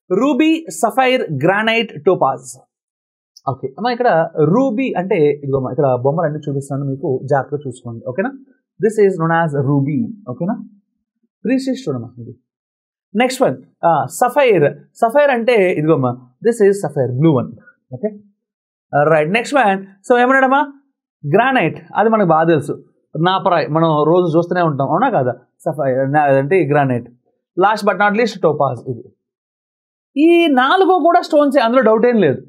Ruby, sapphire, granite, Topaz. Okay అమ్మా, ఇక్కడ ruby అంటే ఇదిగో ఇక్కడ బొమ్మలు అన్ని చూపిస్తాను మీకు, జాగ్రత్తగా చూసుకోండి. ఓకేనా, this is known as ruby. ఓకేనా, ప్రీషియస్ చూడమ్మా ఇది. Next one sapphire. సఫైర్ అంటే ఇదిగోమ్మా, this is sapphire, blue one. Okay right. Next one so ఏమన్నాడమ్మా, గ్రానైట్. అది మనకు బాగా తెలుసు, నాపరాయ్, మనం రోజు చూస్తూనే ఉంటాం, అవునా కాదా? సఫైర్ అంటే granite. Last but not least Topaz. ఇది ఈ 4 కూడా స్టోన్స్, అందులో డౌట్ ఏం లేదు.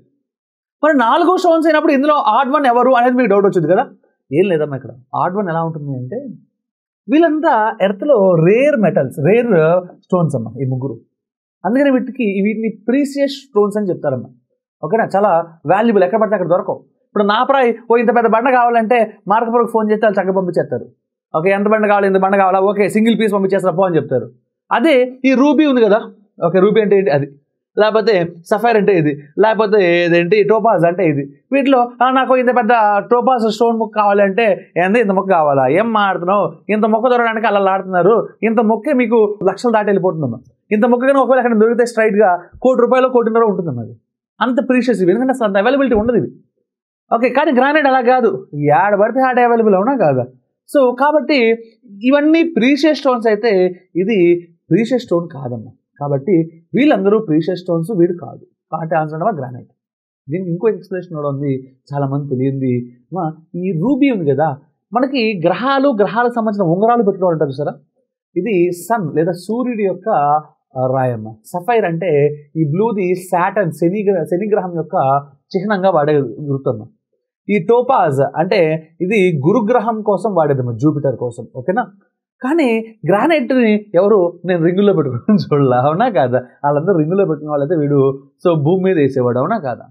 మరి 4 స్టోన్స్ అయినప్పుడు ఇందులో ఆడ్ వన్ ఎవరు అనేది మీకు డౌట్ వచ్చింది కదా. ఏం లేదమ్మా, ఇక్కడ ఆడ్ వన్ ఎలా ఉంటుంది అంటే వీళ్ళంతా ఎర్త్లో రేర్ మెటల్స్, రేర్ స్టోన్స్ అమ్మా ఈ ముగ్గురు. అందుకని వీటిని ప్రీసియస్ స్టోన్స్ అని చెప్తారమ్మా. ఓకేనా, చాలా వాల్యుబుల్, ఎక్కడ పడితే అక్కడ దొరకవు. ఇప్పుడు నాపరాయి ఇంత పెద్ద బండ కావాలంటే మార్కపురకు ఫోన్ చేస్తే వాళ్ళు చక్కగా పంపించేస్తారు. ఓకే, ఎంత బండ కావాలి, ఇంత బండ కావాలా, ఓకే సింగిల్ పీస్ పంపించేస్తారు పో అని చెప్తారు. అదే ఈ రూబీ ఉంది కదా, ఓకే రూబీ అంటే ఏంటి అది, లేకపోతే సఫైర్ అంటే ఇది, లేకపోతే ఏదేంటి టోపాజ్ అంటే ఇది. వీటిలో నాకు ఇంత పెద్ద టోపాజ్ స్టోన్ ముక్క కావాలంటే ఏంది, ఇంత మొక్క కావాలా, ఏం మాడుతున్నావు, ఇంత మొక్క దొరకడానికి అలా ఆడుతున్నారు, ఇంత మొక్కే మీకు లక్షలు దాటి వెళ్ళిపోతుందమ్మా. ఇంత మొక్క కానీ ఒకవేళ అక్కడ దొరికితే స్ట్రైట్గా ₹1,00,00,000 ₹1,50,00,000 ఉంటుందమ్మా. అది అంత ప్రీషియస్ ఇవి, ఎందుకంటే అంత అవైలబిలిటీ ఉండదు ఇవి. ఓకే, కానీ గ్రానైట్ అలా కాదు, యాడ పడితే ఆడ అవైలబుల్, అవునా కాదా? సో కాబట్టి ఇవన్నీ ప్రీషియస్ స్టోన్స్ అయితే ఇది ప్రీషియస్ స్టోన్ కాదమ్మా. కాబట్టి వీళ్ళందరూ ప్రీషియస్ స్టోన్స్, వీడు కాదు. కాబట్టి ఆన్సర్ అన్నమా గ్రానైట్. దీనికి ఇంకో ఎక్స్ప్లెనేషన్ కూడా ఉంది, చాలామంది తెలియంది. ఈ రూబీ ఉంది కదా, మనకి గ్రహాలకు సంబంధించిన ఉంగరాలు పెట్టుకోవాలంటారు సరే, ఇది సన్ లేదా సూర్యుడి యొక్క రాయమ్మ. సఫైర్ అంటే ఈ బ్లూది సాటర్న్, శనిగ్రహం యొక్క చిహ్నంగా వాడే గుర్తమ్మ. ఈ టోపాజ్ అంటే ఇది గురుగ్రహం కోసం వాడేదమ్మా, జూపిటర్ కోసం. ఓకేనా, కానీ గ్రానైట్ని ఎవరు నేను రింగుల్లో పెట్టుకుని చూడాల, అవునా కాదా? వాళ్ళందరూ రింగుల్లో పెట్టుకున్న వాళ్ళైతే వీడు సో భూమి మీద వేసేవాడు, అవునా కాదా?